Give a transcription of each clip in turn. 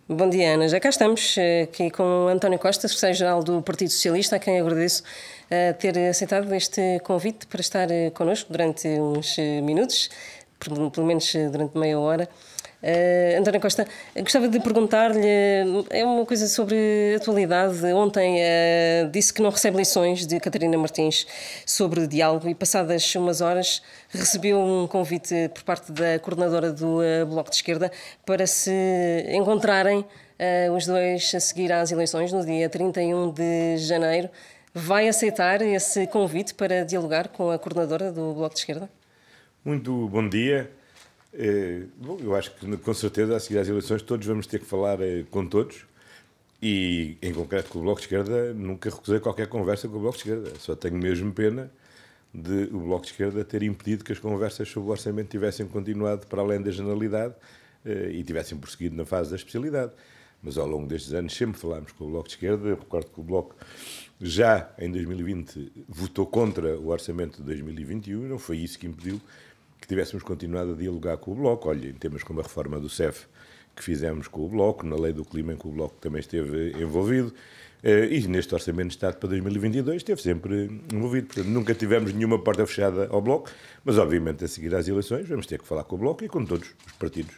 Bom dia, Ana. Já cá estamos, aqui com António Costa, secretário-geral do Partido Socialista, a quem agradeço ter aceitado este convite para estar connosco durante uns minutos, pelo menos durante meia hora. António Costa, gostava de perguntar-lhe, é uma coisa sobre atualidade. Ontem disse que não recebe lições de Catarina Martins sobre diálogo e passadas umas horas recebeu um convite por parte da coordenadora do Bloco de Esquerda para se encontrarem os dois a seguir às eleições no dia 31 de janeiro. Vai aceitar esse convite para dialogar com a coordenadora do Bloco de Esquerda? Muito bom dia. Bom, eu acho que com certeza a seguir às eleições todos vamos ter que falar com todos e em concreto com o Bloco de Esquerda nunca recusei qualquer conversa com o Bloco de Esquerda, só tenho mesmo pena de o Bloco de Esquerda ter impedido que as conversas sobre o orçamento tivessem continuado para além da generalidade e tivessem prosseguido na fase da especialidade, mas ao longo destes anos sempre falámos com o Bloco de Esquerda. Eu recordo que o Bloco já em 2020 votou contra o orçamento de 2021 e não foi isso que impediu que tivéssemos continuado a dialogar com o Bloco. Olha, em temas como a reforma do CEF que fizemos com o Bloco, na lei do clima em que o Bloco também esteve envolvido, e neste Orçamento de Estado para 2022 esteve sempre envolvido. Portanto, nunca tivemos nenhuma porta fechada ao Bloco, mas obviamente a seguir às eleições vamos ter que falar com o Bloco e com todos os partidos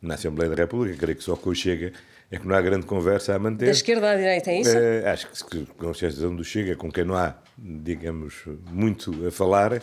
na Assembleia da República. Creio que só com o Chega é que não há grande conversa a manter. Da esquerda à direita, é isso? Acho que com exceção do Chega, com quem não há, digamos, muito a falar,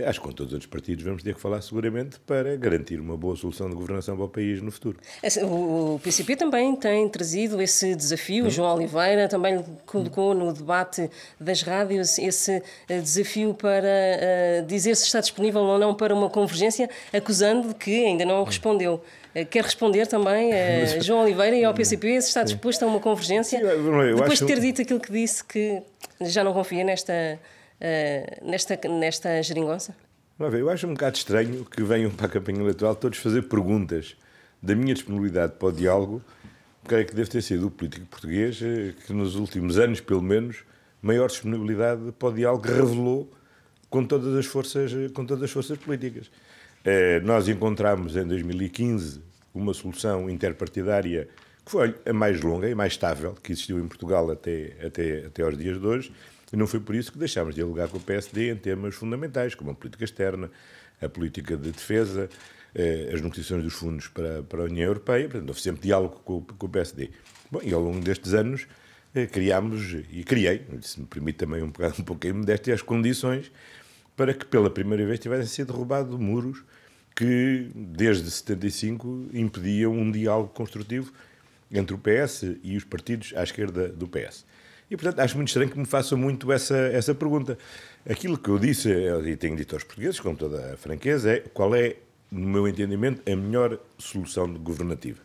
acho que com todos os outros partidos vamos ter que falar seguramente para garantir uma boa solução de governação para o país no futuro. O PCP também tem trazido esse desafio. João Oliveira também colocou no debate das rádios esse desafio para dizer se está disponível ou não para uma convergência, acusando que ainda não respondeu. Quer responder também a João Oliveira e ao PCP se está disposto a uma convergência? Depois de ter dito aquilo que disse, que já não confia nesta geringonça? Eu acho um bocado estranho que venham para a campanha eleitoral todos fazer perguntas da minha disponibilidade para o diálogo. Creio que deve ter sido o político português que nos últimos anos, pelo menos, maior disponibilidade para o diálogo revelou com todas as forças políticas. Nós encontramos em 2015 uma solução interpartidária que foi a mais longa e mais estável que existiu em Portugal até aos dias de hoje. E não foi por isso que deixámos de dialogar com o PSD em temas fundamentais, como a política externa, a política de defesa, as negociações dos fundos para a União Europeia. Portanto, houve sempre diálogo com o PSD. Bom, e ao longo destes anos criei, se me permite também um pouquinho modéstia, as condições para que pela primeira vez tivessem sido derrubados muros que desde 75 impediam um diálogo construtivo entre o PS e os partidos à esquerda do PS. E, portanto, acho muito estranho que me façam muito essa pergunta. Aquilo que eu disse, e tenho dito aos portugueses, com toda a franqueza, é qual é, no meu entendimento, a melhor solução governativa.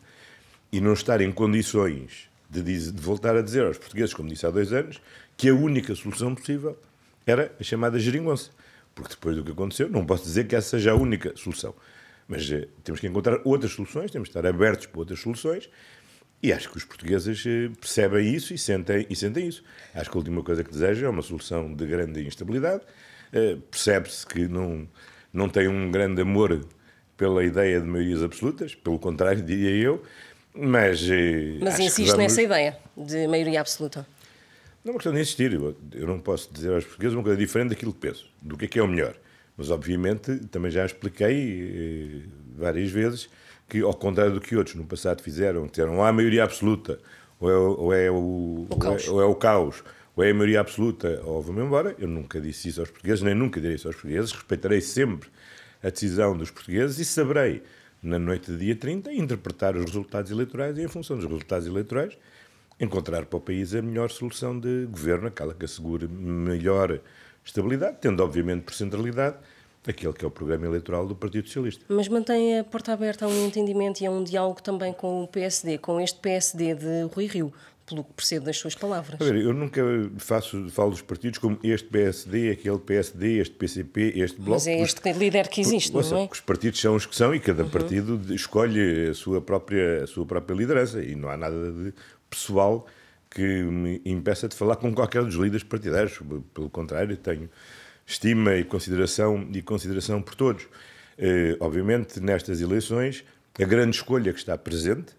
E não estar em condições de voltar a dizer aos portugueses, como disse há 2 anos, que a única solução possível era a chamada geringonça. Porque depois do que aconteceu, não posso dizer que essa seja a única solução. Mas temos que encontrar outras soluções, temos que estar abertos para outras soluções. E acho que os portugueses percebem isso e sentem isso. Acho que a última coisa que desejam é uma solução de grande instabilidade. Percebe-se que não tem um grande amor pela ideia de maiorias absolutas, pelo contrário, diria eu. Mas insiste nessa ideia de maioria absoluta. Não é uma questão de insistir. Eu não posso dizer aos portugueses uma coisa diferente daquilo que penso, do que é o melhor. Mas, obviamente, também já expliquei várias vezes que, ao contrário do que outros no passado fizeram, disseram ou há maioria absoluta, ou é o caos, ou é a maioria absoluta, ou vamos embora. Eu nunca disse isso aos portugueses, nem nunca direi isso aos portugueses. Respeitarei sempre a decisão dos portugueses e saberei, na noite de dia 30, interpretar os resultados eleitorais e, em função dos resultados eleitorais, encontrar para o país a melhor solução de governo, aquela que assegure melhor estabilidade, tendo, obviamente, por centralidade aquele que é o programa eleitoral do Partido Socialista. Mas mantém a porta aberta a um entendimento e a um diálogo também com o PSD, com este PSD de Rui Rio, pelo que percebo das suas palavras. Eu nunca falo dos partidos como este PSD, aquele PSD, este PCP, este Bloco. Mas é este líder que existe, não é? Os partidos são os que são e cada partido escolhe a sua própria liderança e não há nada de pessoal que me impeça de falar com qualquer dos líderes partidários. Pelo contrário, tenho estima e consideração por todos. Obviamente, nestas eleições, a grande escolha que está presente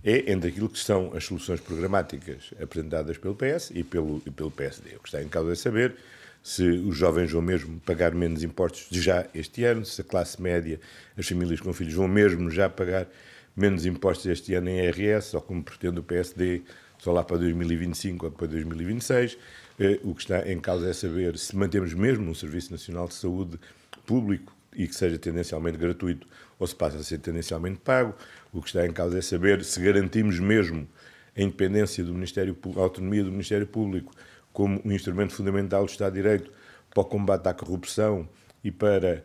é entre aquilo que são as soluções programáticas apresentadas pelo PS e pelo PSD. O que está em causa é saber se os jovens vão mesmo pagar menos impostos já este ano, se a classe média, as famílias com filhos vão mesmo já pagar menos impostos este ano em IRS, ou como pretende o PSD, só lá para 2025 ou para 2026. O que está em causa é saber se mantemos mesmo um Serviço Nacional de Saúde público e que seja tendencialmente gratuito ou se passa a ser tendencialmente pago. O que está em causa é saber se garantimos mesmo a independência do Ministério Público, a autonomia do Ministério Público como um instrumento fundamental do Estado de Direito para o combate à corrupção e para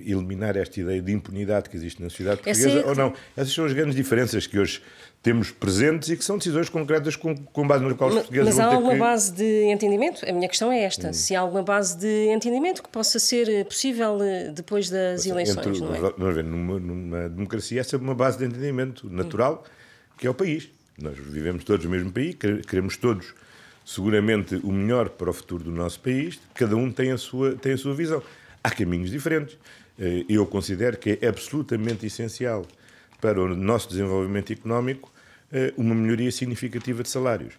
eliminar esta ideia de impunidade que existe na sociedade portuguesa, ou não? Essas são as grandes diferenças que hoje temos presentes e que são decisões concretas com base nas quais os portugueses vão ter que... Mas há alguma base de entendimento? A minha questão é esta. Se há alguma base de entendimento que possa ser possível depois das eleições, não é? Vamos ver, numa democracia essa é uma base de entendimento natural, que é o país. Nós vivemos todos no mesmo país, queremos todos seguramente o melhor para o futuro do nosso país, cada um tem a sua visão. Há caminhos diferentes. Eu considero que é absolutamente essencial para o nosso desenvolvimento económico uma melhoria significativa de salários.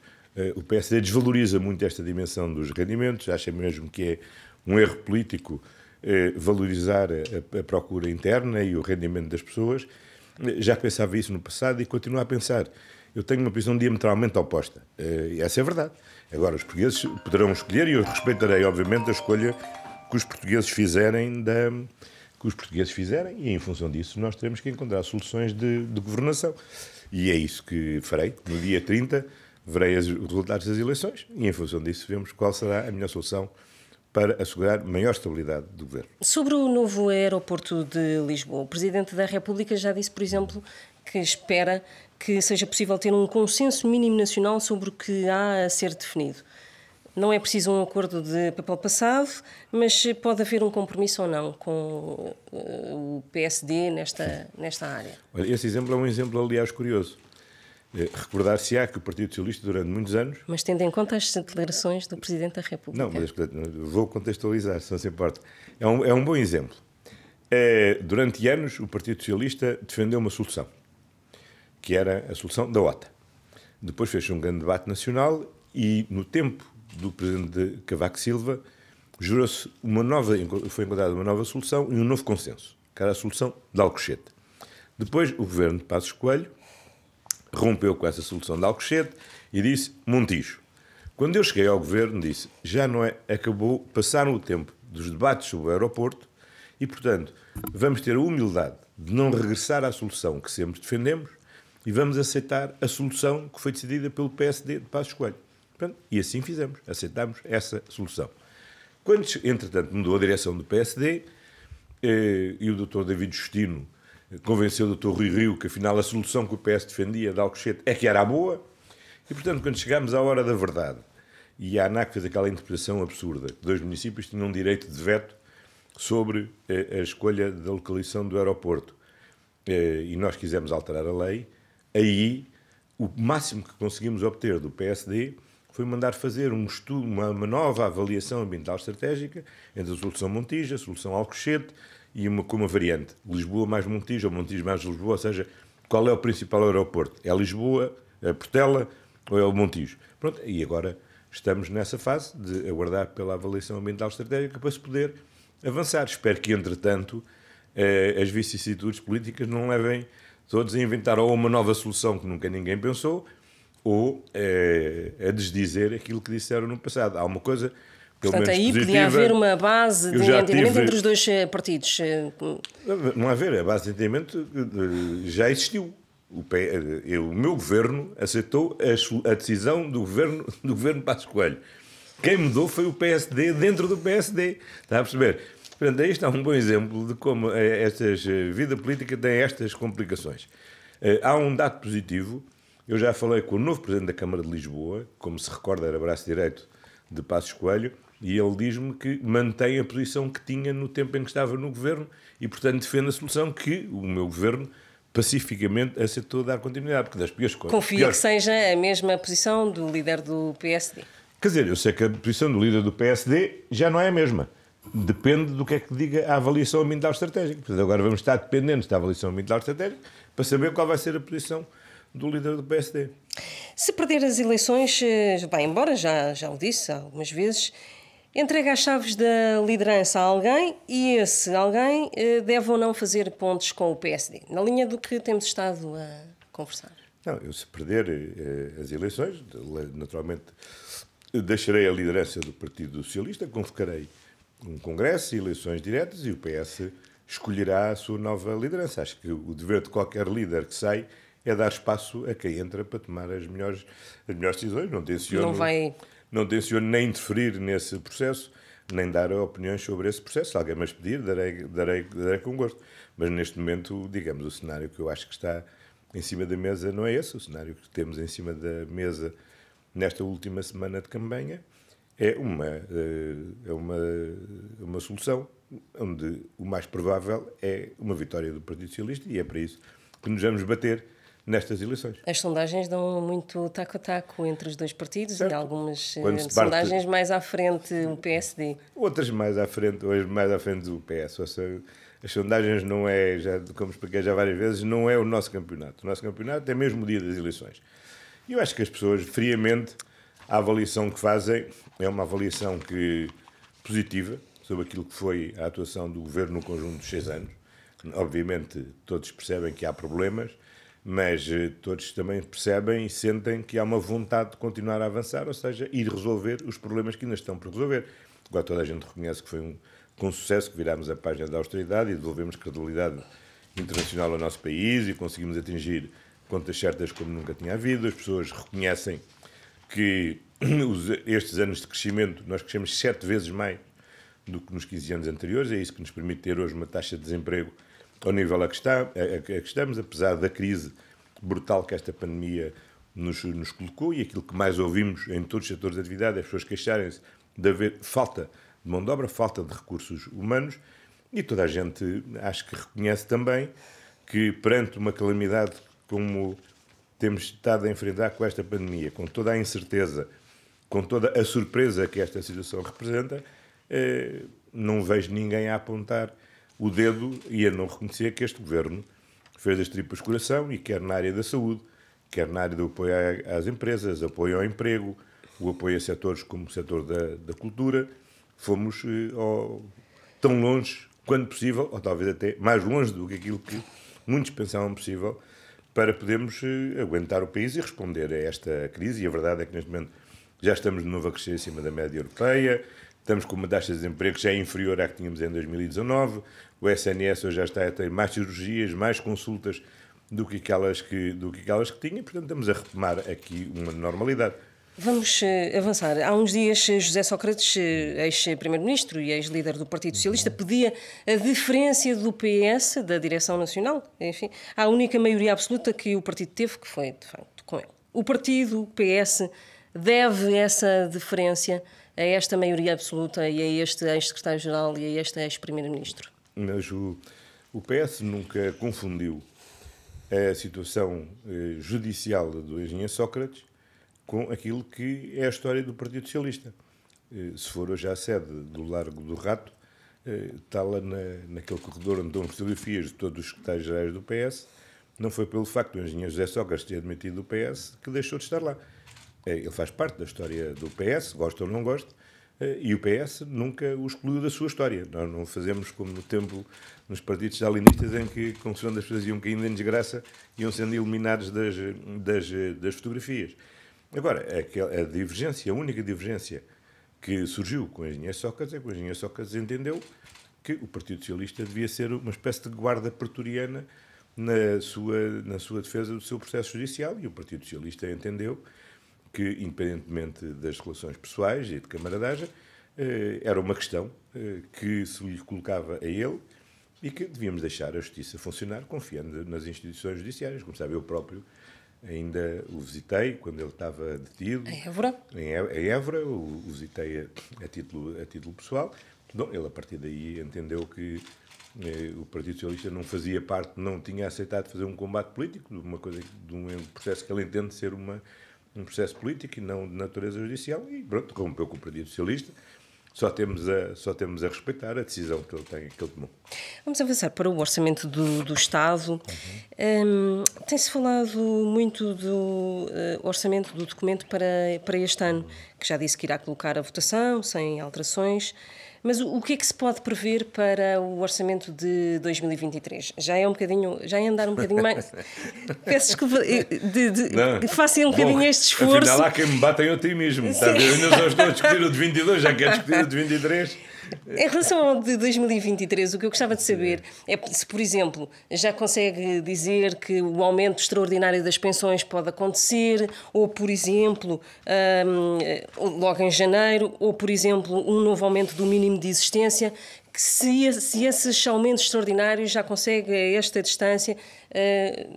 O PSD desvaloriza muito esta dimensão dos rendimentos, acha mesmo que é um erro político valorizar a procura interna e o rendimento das pessoas. Já pensava isso no passado e continuo a pensar. Eu tenho uma posição diametralmente oposta. Essa é a verdade. Agora, os portugueses poderão escolher e eu respeitarei, obviamente, a escolha que os portugueses fizerem e em função disso nós teremos que encontrar soluções de governação. E é isso que farei. No dia 30 verei os resultados das eleições e em função disso vemos qual será a melhor solução para assegurar maior estabilidade do governo. Sobre o novo aeroporto de Lisboa, o Presidente da República já disse, por exemplo, que espera que seja possível ter um consenso mínimo nacional sobre o que há a ser definido. Não é preciso um acordo de papel passado, mas pode haver um compromisso ou não com o PSD nesta área. Olha, esse exemplo é um exemplo, aliás, curioso. Recordar-se-á que o Partido Socialista, durante muitos anos... Mas tendo em conta as declarações do Presidente da República. Não, mas vou contextualizar, se não se importa. É um bom exemplo. Durante anos, o Partido Socialista defendeu uma solução, que era a solução da OTA. Depois fez-se um grande debate nacional e, no tempo do Presidente Cavaco Silva, foi encontrada uma nova solução e um novo consenso, que era a solução de Alcochete. Depois, o governo de Passos Coelho rompeu com essa solução de Alcochete e disse Montijo. Quando eu cheguei ao governo, disse, já não é, passaram o tempo dos debates sobre o aeroporto e, portanto, vamos ter a humildade de não regressar à solução que sempre defendemos e vamos aceitar a solução que foi decidida pelo PSD de Passos Coelho. E assim fizemos, aceitámos essa solução. Quando, entretanto, mudou a direção do PSD e o Dr. David Justino convenceu o Dr. Rui Rio que, afinal, a solução que o PS defendia de Alcochete é que era a boa, e, portanto, quando chegámos à hora da verdade, e a ANAC fez aquela interpretação absurda, que 2 municípios tinham direito de veto sobre a escolha da localização do aeroporto, e nós quisemos alterar a lei, aí o máximo que conseguimos obter do PSD foi mandar fazer um estudo, uma nova avaliação ambiental estratégica entre a solução Montijo, a solução Alcochete e com uma variante, Lisboa mais Montijo ou Montijo mais Lisboa, ou seja, qual é o principal aeroporto? É Lisboa, é Portela ou é o Montijo? Pronto, e agora estamos nessa fase de aguardar pela avaliação ambiental estratégica para se poder avançar. Espero que, entretanto, as vicissitudes políticas não levem todos a inventar ou uma nova solução que nunca ninguém pensou, ou a desdizer aquilo que disseram no passado. Há uma coisa, pelo Portanto, menos aí positiva, podia haver uma base de entendimento entre os dois partidos. Não haver, a base de entendimento já existiu. O meu governo aceitou a decisão do governo Passos Coelho. Quem mudou foi o PSD dentro do PSD. Está a perceber? Portanto, aí está um bom exemplo de como a vida política tem estas complicações. Há um dado positivo. Eu já falei com o novo Presidente da Câmara de Lisboa, como se recorda, era braço direito de Passos Coelho, e ele diz-me que mantém a posição que tinha no tempo em que estava no governo e, portanto, defende a solução que o meu governo pacificamente aceitou dar continuidade. Porque das piores coisas... Confia que seja a mesma posição do líder do PSD. Quer dizer, eu sei que a posição do líder do PSD já não é a mesma. Depende do que é que diga a avaliação ambiental estratégica. Portanto, agora vamos estar dependentes da avaliação ambiental estratégica para saber qual vai ser a posição do líder do PSD. Se perder as eleições, vai embora, já o disse algumas vezes, entrega as chaves da liderança a alguém e esse alguém deve ou não fazer pontos com o PSD, na linha do que temos estado a conversar. Não, eu se perder as eleições, naturalmente deixarei a liderança do Partido Socialista, convocarei um congresso e eleições diretas e o PS escolherá a sua nova liderança. Acho que o dever de qualquer líder que sai é dar espaço a quem entra para tomar as melhores decisões. Não tenciono nem interferir nesse processo, nem dar opiniões sobre esse processo. Se alguém me as pedir, darei com gosto. Mas neste momento, digamos, o cenário que eu acho que está em cima da mesa não é esse. O cenário que temos em cima da mesa nesta última semana de campanha é uma solução onde o mais provável é uma vitória do Partido Socialista e é para isso que nos vamos bater nestas eleições. As sondagens dão muito taco a taco entre os dois partidos, certo. E algumas sondagens mais à frente o PSD. Outras mais à frente, hoje mais à frente do PS. Ou seja, as sondagens não é, como expliquei já várias vezes, não é o nosso campeonato. O nosso campeonato é mesmo o dia das eleições. E eu acho que as pessoas, friamente, a avaliação que fazem é uma avaliação positiva sobre aquilo que foi a atuação do Governo no conjunto dos 6 anos. Obviamente, todos percebem que há problemas, mas todos também percebem e sentem que há uma vontade de continuar a avançar, ou seja, ir resolver os problemas que ainda estão por resolver. Agora toda a gente reconhece que foi com sucesso que virámos a página da austeridade e devolvemos credibilidade internacional ao nosso país e conseguimos atingir contas certas como nunca tinha havido. As pessoas reconhecem que estes anos de crescimento, nós crescemos 7 vezes mais do que nos 15 anos anteriores, é isso que nos permite ter hoje uma taxa de desemprego ao nível a que estamos, apesar da crise brutal que esta pandemia nos colocou, e aquilo que mais ouvimos em todos os setores de atividade é as pessoas queixarem-se de haver falta de mão de obra, falta de recursos humanos, e toda a gente acho que reconhece também que perante uma calamidade como temos estado a enfrentar com esta pandemia, com toda a incerteza, com toda a surpresa que esta situação representa, não vejo ninguém a apontar o dedo e a não reconhecer que este governo fez as tripas de coração e quer na área da saúde, quer na área do apoio às empresas, apoio ao emprego, o apoio a setores como o setor da cultura, fomos tão longe quanto possível, ou talvez até mais longe do que aquilo que muitos pensavam possível, para podermos aguentar o país e responder a esta crise. E a verdade é que neste momento já estamos de novo a crescer acima da média europeia, estamos com uma taxa de desemprego que já é inferior à que tínhamos em 2019, o SNS hoje já está a ter mais cirurgias, mais consultas do que aquelas que tinha, portanto estamos a retomar aqui uma normalidade. Vamos avançar. Há uns dias, José Sócrates, ex-primeiro-ministro e ex-líder do Partido Socialista, pedia a deferência do PS, da Direção Nacional, enfim, à única maioria absoluta que o partido teve, que foi, de facto, com ele. O partido, o PS, deve essa deferência a esta maioria absoluta e a este ex-secretário-geral e a este ex-primeiro-ministro? Mas o PS nunca confundiu a situação judicial do engenheiro Sócrates com aquilo que é a história do Partido Socialista. Se for hoje à sede do Largo do Rato, está lá naquele corredor onde estão fotografias de todos os secretários-gerais do PS, não foi pelo facto do engenheiro José Sócrates ter admitido o PS que deixou de estar lá. Ele faz parte da história do PS, gosta ou não gosta, e o PS nunca o excluiu da sua história. Nós não fazemos como no tempo nos partidos stalinistas em que, consoante as pessoas iam caindo em desgraça, iam sendo eliminados das fotografias. Agora, a divergência, a única divergência que surgiu com o engenheiro Sócrates é que o engenheiro Sócrates entendeu que o Partido Socialista devia ser uma espécie de guarda pretoriana na sua defesa do seu processo judicial, e o Partido Socialista entendeu que, independentemente das relações pessoais e de camaradagem, era uma questão que se lhe colocava a ele e que devíamos deixar a justiça funcionar confiando nas instituições judiciárias. Como sabe, eu próprio ainda o visitei quando ele estava detido. Em Évora? Em Évora, o visitei a título pessoal. Bom, ele, a partir daí, entendeu que o Partido Socialista não fazia parte, não tinha aceitado fazer um combate político, de um processo que ele entende ser um processo político e não de natureza judicial, e pronto, rompeu com o Partido Socialista. só temos a respeitar a decisão que ele tomou. Vamos avançar para o orçamento do Estado. Tem-se falado muito do orçamento do documento para este ano, que já disse que irá colocar a votação, sem alterações. Mas o que é que se pode prever para o orçamento de 2023? Já é andar um bocadinho mais... Peço desculpa, façam um bocadinho este esforço. Afinal, há quem me bata em otimismo. Está a ver? Eu só estou a discutir o de 22, já quer discutir o de 23. Em relação ao de 2023, o que eu gostava de saber é se, por exemplo, já consegue dizer que o aumento extraordinário das pensões pode acontecer, ou, por exemplo, logo em janeiro, ou, por exemplo, um novo aumento do mínimo de existência, que se esses aumentos extraordinários já consegue, a esta distância,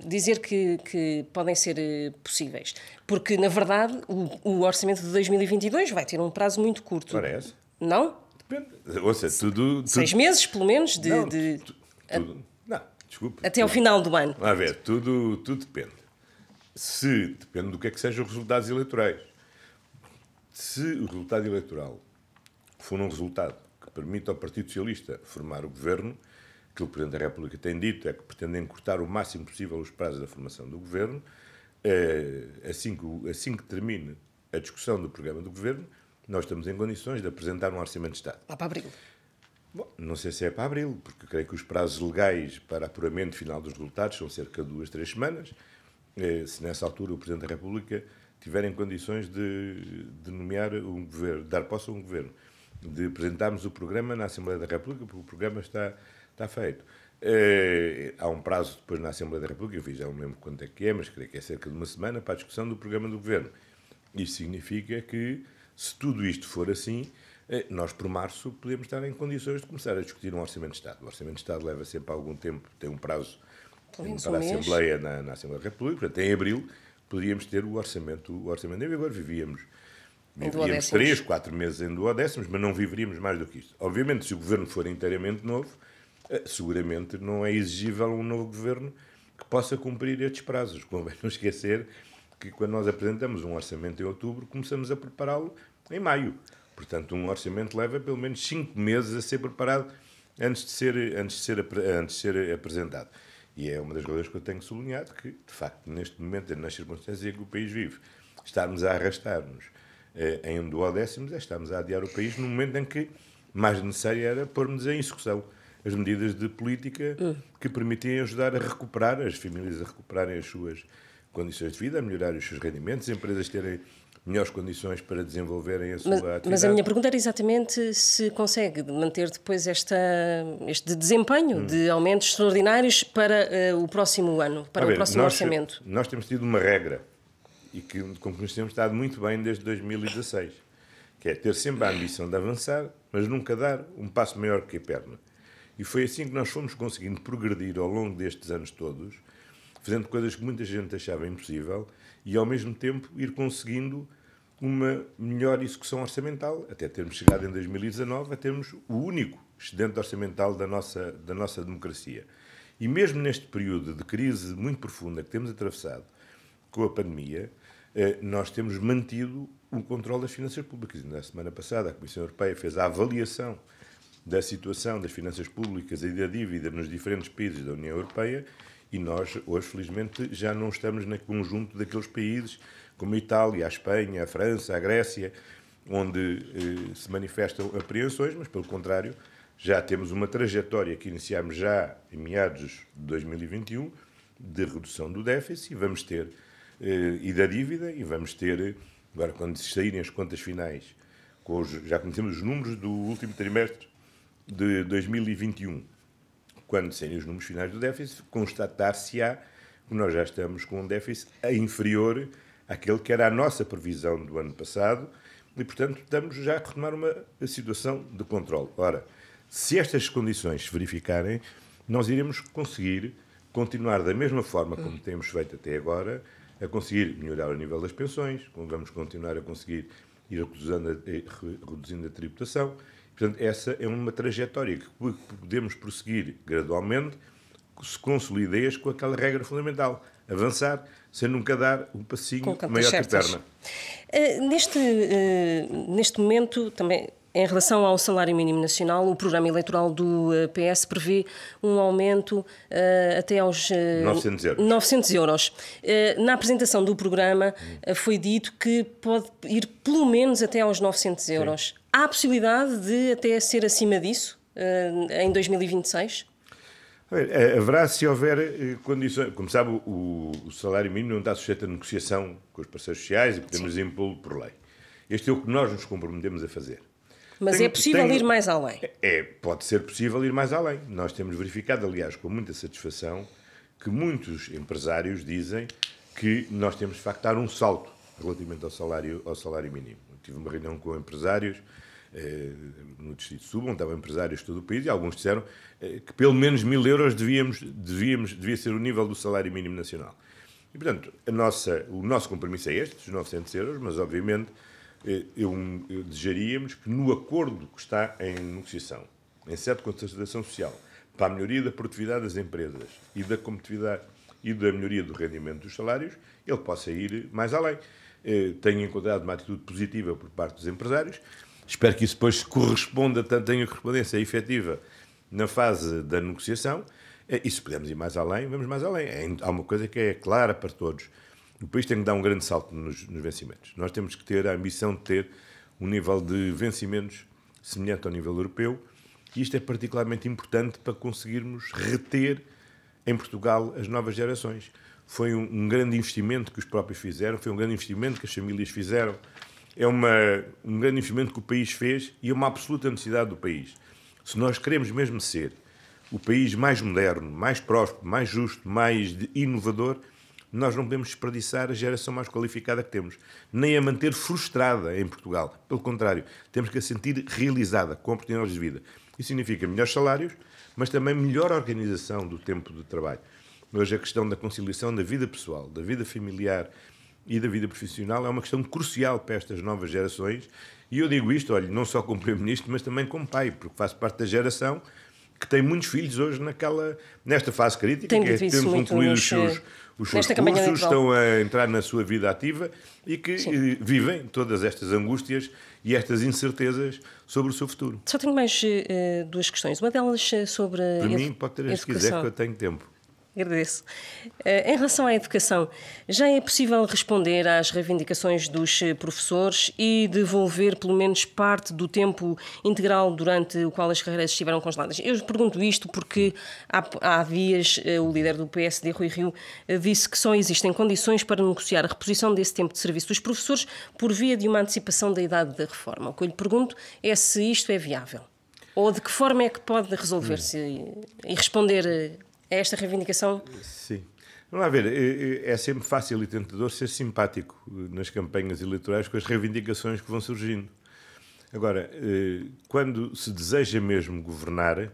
dizer que podem ser possíveis. Porque, na verdade, o orçamento de 2022 vai ter um prazo muito curto. Parece. Não? Depende. Ou seja, tudo... 6 meses, pelo menos, Não, desculpe. até ao final do ano. A ver, tudo depende. Depende do que é que sejam os resultados eleitorais. Se o resultado eleitoral for um resultado que permita ao Partido Socialista formar o governo, que o Presidente da República tem dito é que pretende encurtar o máximo possível os prazos da formação do governo, assim que termine a discussão do programa do governo, nós estamos em condições de apresentar um orçamento de Estado. Lá para abril. Bom, não sei se é para abril, porque creio que os prazos legais para apuramento final dos resultados são cerca de 2, 3 semanas. Se nessa altura o Presidente da República tiver em condições de nomear um governo, de dar posse a um governo, de apresentarmos o programa na Assembleia da República, porque o programa está feito. Há um prazo depois na Assembleia da República, eu já não me lembro quanto é que é, mas creio que é cerca de uma semana para a discussão do programa do governo. Isso significa que, se tudo isto for assim, nós, por março, podemos estar em condições de começar a discutir um Orçamento de Estado. O Orçamento de Estado leva sempre algum tempo, tem um prazo para a Assembleia, na Assembleia da República. Portanto, em abril, poderíamos ter o orçamento em vigor. Vivíamos 3, 4 meses em duodécimos, mas não viveríamos mais do que isto. Obviamente, se o governo for inteiramente novo, seguramente não é exigível um novo governo que possa cumprir estes prazos. Convém não esquecer que, quando nós apresentamos um orçamento em outubro, começamos a prepará-lo em maio. Portanto, um orçamento leva pelo menos 5 meses a ser preparado antes de ser apresentado. E é uma das coisas que eu tenho sublinhado, que, de facto, neste momento, nas circunstâncias em que o país vive, estarmos a arrastar-nos em duodécimos, estarmos a adiar o país no momento em que mais necessário era pormos em execução as medidas de política que permitiam ajudar a recuperar, as famílias a recuperarem as suas condições de vida, a melhorar os seus rendimentos, as empresas terem melhores condições para desenvolverem a sua atividade. Mas a minha pergunta era exatamente se consegue manter depois este desempenho de aumentos extraordinários para o próximo ano, para o próximo orçamento. Nós temos tido uma regra, e com que nos temos estado muito bem desde 2016, que é ter sempre a ambição de avançar, mas nunca dar um passo maior que a perna. E foi assim que nós fomos conseguindo progredir ao longo destes anos todos, fazendo coisas que muita gente achava impossível e, ao mesmo tempo, ir conseguindo uma melhor execução orçamental, até termos chegado em 2019 a termos o único excedente orçamental da nossa democracia. E mesmo neste período de crise muito profunda que temos atravessado com a pandemia, nós temos mantido o controle das finanças públicas. Na semana passada, a Comissão Europeia fez a avaliação da situação das finanças públicas e da dívida nos diferentes países da União Europeia, e nós, hoje, felizmente, já não estamos no conjunto daqueles países como a Itália, a Espanha, a França, a Grécia, onde se manifestam apreensões, mas, pelo contrário, já temos uma trajetória que iniciámos já em meados de 2021 de redução do déficit, e vamos ter, e da dívida, e vamos ter, agora, quando saírem as contas finais, já conhecemos os números do último trimestre de 2021, quando saírem os números finais do déficit, constatar-se-á que nós já estamos com um déficit inferior àquele que era a nossa previsão do ano passado e, portanto, estamos já a retomar uma situação de controle. Ora, se estas condições se verificarem, nós iremos conseguir continuar da mesma forma como temos feito até agora, a conseguir melhorar o nível das pensões, vamos continuar a conseguir ir reduzindo a tributação. Portanto, essa é uma trajetória que podemos prosseguir gradualmente, se consolideias com aquela regra fundamental: avançar sem nunca dar um passinho maior que a perna. Neste momento, também Em relação ao salário mínimo nacional, o programa eleitoral do PS prevê um aumento até aos 900 euros. Na apresentação do programa foi dito que pode ir pelo menos até aos 900 euros. Sim. Há a possibilidade de até ser acima disso em 2026? Haverá, se houver condições. Como sabe, o salário mínimo não está sujeito a negociação com os parceiros sociais e podemos impô-lo por lei. Este é o que nós nos comprometemos a fazer. Mas é possível ir mais além? Pode ser possível ir mais além. Nós temos verificado, aliás, com muita satisfação, que muitos empresários dizem que nós temos, de facto, dar um salto relativamente ao salário mínimo. Eu tive uma reunião com empresários no Distrito Sul, onde estavam empresários de todo o país, e alguns disseram que pelo menos 1.000 euros devia ser o nível do salário mínimo nacional. E, portanto, o nosso compromisso é este, dos 900 euros, mas, obviamente, eu desejaríamos que no acordo que está em negociação, em sede de concertação social, para a melhoria da produtividade das empresas e da competitividade e da melhoria do rendimento dos salários, ele possa ir mais além. Tenho encontrado uma atitude positiva por parte dos empresários. Espero que isso depois corresponda, tenha correspondência efetiva na fase da negociação. E se pudermos ir mais além, vamos mais além. Há uma coisa que é clara para todos. O país tem que dar um grande salto nos vencimentos. Nós temos que ter a ambição de ter um nível de vencimentos semelhante ao nível europeu, e isto é particularmente importante para conseguirmos reter em Portugal as novas gerações. Foi um grande investimento que os próprios fizeram, foi um grande investimento que as famílias fizeram, é um grande investimento que o país fez e é uma absoluta necessidade do país. Se nós queremos mesmo ser o país mais moderno, mais próspero, mais justo, mais inovador, nós não podemos desperdiçar a geração mais qualificada que temos, nem a manter frustrada em Portugal. Pelo contrário, temos que a sentir realizada, com oportunidades de vida. Isso significa melhores salários, mas também melhor organização do tempo de trabalho. Hoje a questão da conciliação da vida pessoal, da vida familiar e da vida profissional é uma questão crucial para estas novas gerações. E eu digo isto, olha, não só como Primeiro-Ministro, mas também como pai, porque faço parte da geração que tem muitos filhos hoje nesta fase crítica, que é tendo concluído os seus cursos, estão a entrar na sua vida ativa e que vivem todas estas angústias e estas incertezas sobre o seu futuro. Só tenho mais duas questões. Uma delas sobre a educação. Para mim, pode ter, se quiser, que eu tenho tempo. Agradeço. Em relação à educação, já é possível responder às reivindicações dos professores e devolver pelo menos parte do tempo integral durante o qual as carreiras estiveram congeladas? Eu pergunto isto porque há dias o líder do PSD, Rui Rio, disse que só existem condições para negociar a reposição desse tempo de serviço dos professores por via de uma antecipação da idade da reforma. O que eu lhe pergunto é se isto é viável ou de que forma é que pode resolver-se e responder a esta reivindicação? Sim. Vamos lá ver, é sempre fácil e tentador ser simpático nas campanhas eleitorais com as reivindicações que vão surgindo. Agora, quando se deseja mesmo governar,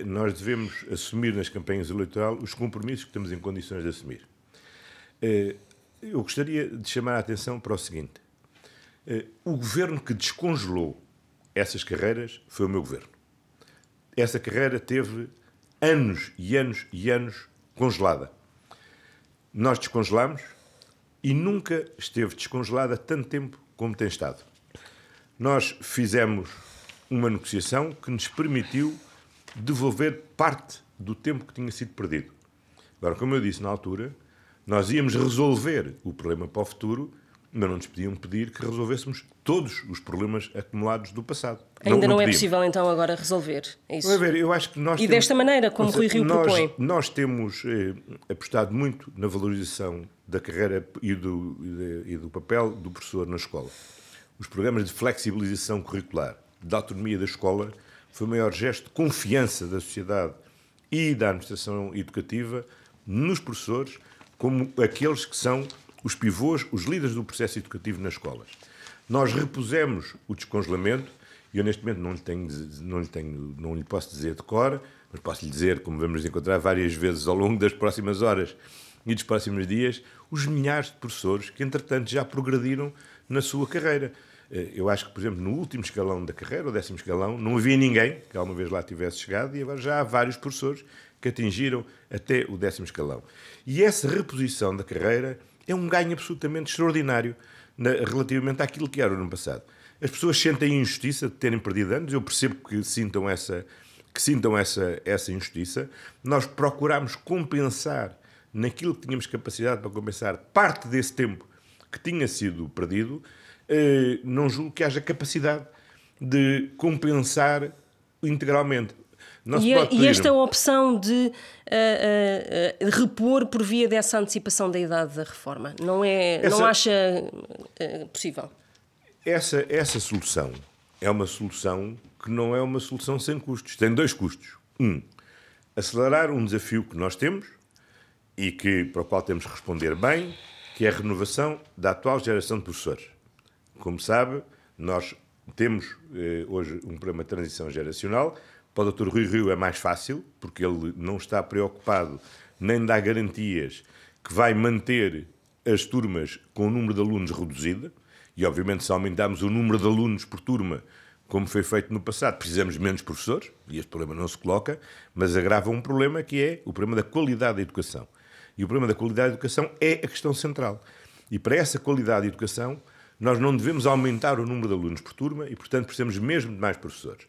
nós devemos assumir nas campanhas eleitorais os compromissos que estamos em condições de assumir. Eu gostaria de chamar a atenção para o seguinte. O governo que descongelou essas carreiras foi o meu governo. Essa carreira teve anos e anos e anos congelada. Nós descongelamos e nunca esteve descongelada tanto tempo como tem estado. Nós fizemos uma negociação que nos permitiu devolver parte do tempo que tinha sido perdido. Agora, como eu disse na altura, nós íamos resolver o problema para o futuro, mas não nos podiam pedir que resolvêssemos todos os problemas acumulados do passado. Ainda não é possível, então, agora resolver isso? Vamos ver, eu acho que nós temos, desta maneira, como Rui Rio propõe? Nós temos apostado muito na valorização da carreira e do papel do professor na escola. Os programas de flexibilização curricular, da autonomia da escola, foi o maior gesto de confiança da sociedade e da administração educativa nos professores, como aqueles que são os pivôs, os líderes do processo educativo nas escolas. Nós repusemos o descongelamento, e eu neste momento não lhe posso dizer de cor, mas posso lhe dizer, como vamos encontrar várias vezes ao longo das próximas horas e dos próximos dias, os milhares de professores que, entretanto, já progrediram na sua carreira. Eu acho que, por exemplo, no último escalão da carreira, o 10º escalão, não havia ninguém que alguma vez lá tivesse chegado, e agora já há vários professores que atingiram até o 10º escalão. E essa reposição da carreira é um ganho absolutamente extraordinário relativamente àquilo que era no ano passado. As pessoas sentem a injustiça de terem perdido anos, eu percebo que sintam essa injustiça. Nós procuramos compensar naquilo que tínhamos capacidade para compensar parte desse tempo que tinha sido perdido. Não julgo que haja capacidade de compensar integralmente. E esta opção de repor por via dessa antecipação da idade da reforma, não acha possível? Essa solução é uma solução que não é uma solução sem custos. Tem dois custos. Acelerar um desafio que nós temos e para o qual temos que responder bem, que é a renovação da atual geração de professores. Como sabe, nós temos hoje um programa de transição geracional. Para o Dr. Rui Rio é mais fácil, porque ele não está preocupado nem dá garantias que vai manter as turmas com o número de alunos reduzido. E, obviamente, se aumentarmos o número de alunos por turma, como foi feito no passado, precisamos de menos professores, e este problema não se coloca, mas agrava um problema que é o problema da qualidade da educação. E o problema da qualidade da educação é a questão central. E para essa qualidade da educação, nós não devemos aumentar o número de alunos por turma e, portanto, precisamos mesmo de mais professores.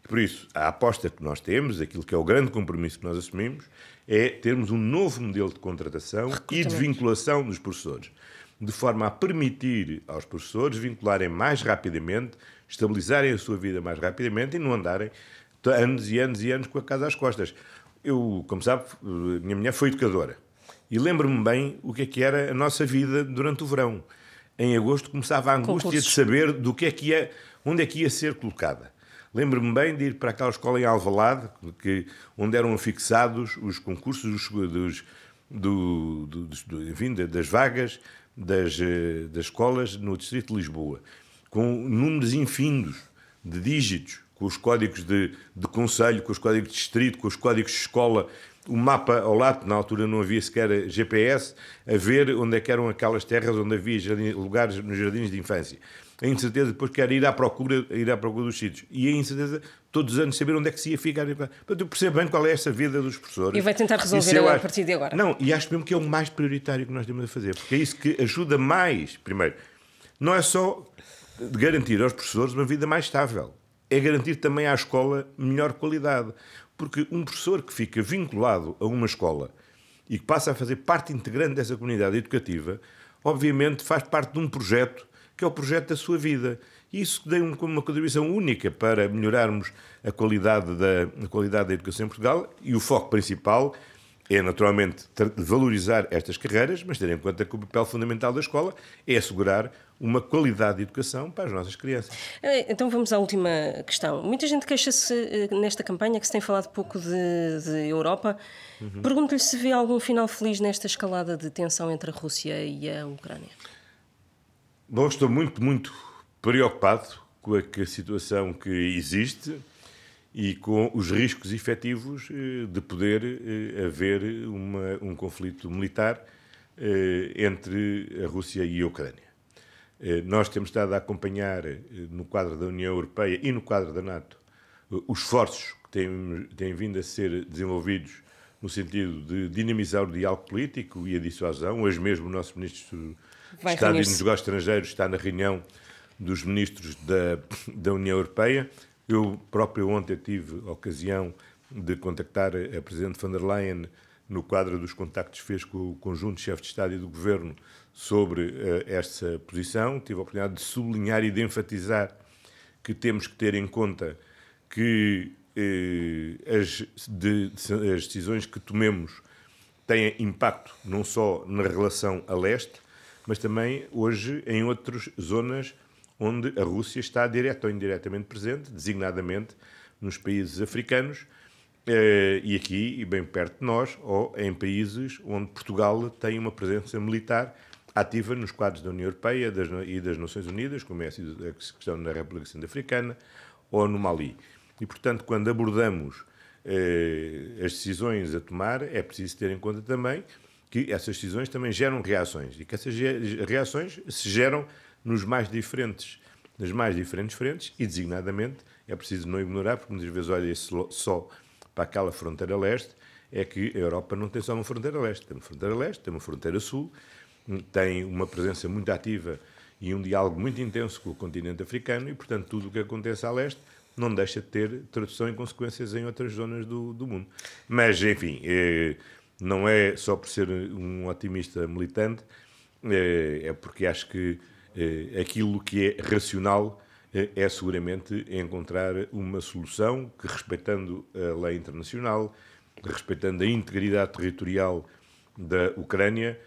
E por isso, a aposta que nós temos, aquilo que é o grande compromisso que nós assumimos, é termos um novo modelo de contratação e de vinculação dos professores, de forma a permitir aos professores vincularem mais rapidamente, estabilizarem a sua vida mais rapidamente e não andarem anos e anos e anos com a casa às costas. Eu, como sabe, minha mulher foi educadora e lembro-me bem o que era a nossa vida durante o verão. Em agosto começava a angústia de saber onde é que ia ser colocada. Lembro-me bem de ir para aquela escola em Alvalade, onde eram afixados os concursos das vagas das escolas no Distrito de Lisboa, com números infindos de dígitos, com os códigos de concelho, com os códigos de distrito, com os códigos de escola, o mapa ao lado, na altura não havia sequer GPS, a ver onde é que eram aquelas terras onde havia lugares nos jardins de infância. A incerteza depois que era ir à procura dos sítios. E a incerteza, todos os anos, saber onde é que se ia ficar. Portanto, eu percebo bem qual é essa vida dos professores. E vai tentar resolver a partir de agora. Não, e acho mesmo que é o mais prioritário que nós temos a fazer, porque é isso que ajuda mais. Primeiro, não é só de garantir aos professores uma vida mais estável, é garantir também à escola melhor qualidade. Porque um professor que fica vinculado a uma escola e que passa a fazer parte integrante dessa comunidade educativa, obviamente faz parte de um projeto que é o projeto da sua vida. E isso tem uma contribuição única para melhorarmos a qualidade da educação em Portugal, e o foco principal é, naturalmente, valorizar estas carreiras, mas ter em conta que o papel fundamental da escola é assegurar uma qualidade de educação para as nossas crianças. Então vamos à última questão. Muita gente queixa-se nesta campanha que se tem falado pouco de Europa. Pergunto-lhe se vê algum final feliz nesta escalada de tensão entre a Rússia e a Ucrânia. Bom, estou muito, muito preocupado com a situação que existe e com os riscos efetivos de poder haver um conflito militar entre a Rússia e a Ucrânia. Nós temos estado a acompanhar, no quadro da União Europeia e no quadro da NATO, os esforços que têm vindo a ser desenvolvidos no sentido de dinamizar o diálogo político e a dissuasão. Hoje mesmo o nosso Ministro de Estado e dos Negócios Estrangeiros está na reunião dos ministros da União Europeia. Eu próprio ontem tive a ocasião de contactar a Presidente von der Leyen no quadro dos contactos que fez com o conjunto de chefes de Estado e do Governo sobre esta posição. Tive a oportunidade de sublinhar e de enfatizar que temos que ter em conta que as decisões que tomemos têm impacto não só na relação a leste, mas também hoje em outras zonas onde a Rússia está direta ou indiretamente presente, designadamente nos países africanos, e aqui, e bem perto de nós, ou em países onde Portugal tem uma presença militar ativa nos quadros da União Europeia e das Nações Unidas, como é a questão na República Centro-Africana ou no Mali. E, portanto, quando abordamos as decisões a tomar, é preciso ter em conta também que essas decisões também geram reações e que essas reações se geram nas mais diferentes frentes e, designadamente, é preciso não ignorar, porque muitas vezes olha-se só para aquela fronteira leste, é que a Europa não tem só uma fronteira leste, tem uma fronteira leste, tem uma fronteira sul, tem uma presença muito ativa e um diálogo muito intenso com o continente africano e, portanto, tudo o que acontece a leste não deixa de ter tradução e consequências em outras zonas do mundo. Mas, enfim, não é só por ser um otimista militante, é porque acho que aquilo que é racional é seguramente encontrar uma solução que, respeitando a lei internacional, respeitando a integridade territorial da Ucrânia,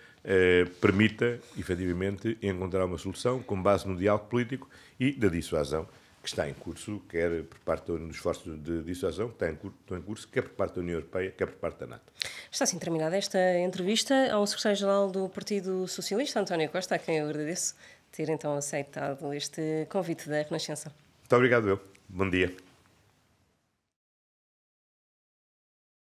permita, efetivamente, encontrar uma solução com base no diálogo político e da dissuasão que está em curso, quer por parte dos esforços de dissuasão que estão em curso, quer por parte da União Europeia, quer por parte da NATO. Está assim terminada esta entrevista ao secretário-geral do Partido Socialista, António Costa, a quem eu agradeço ter então aceitado este convite da Renascença. Muito obrigado, eu. Bom dia.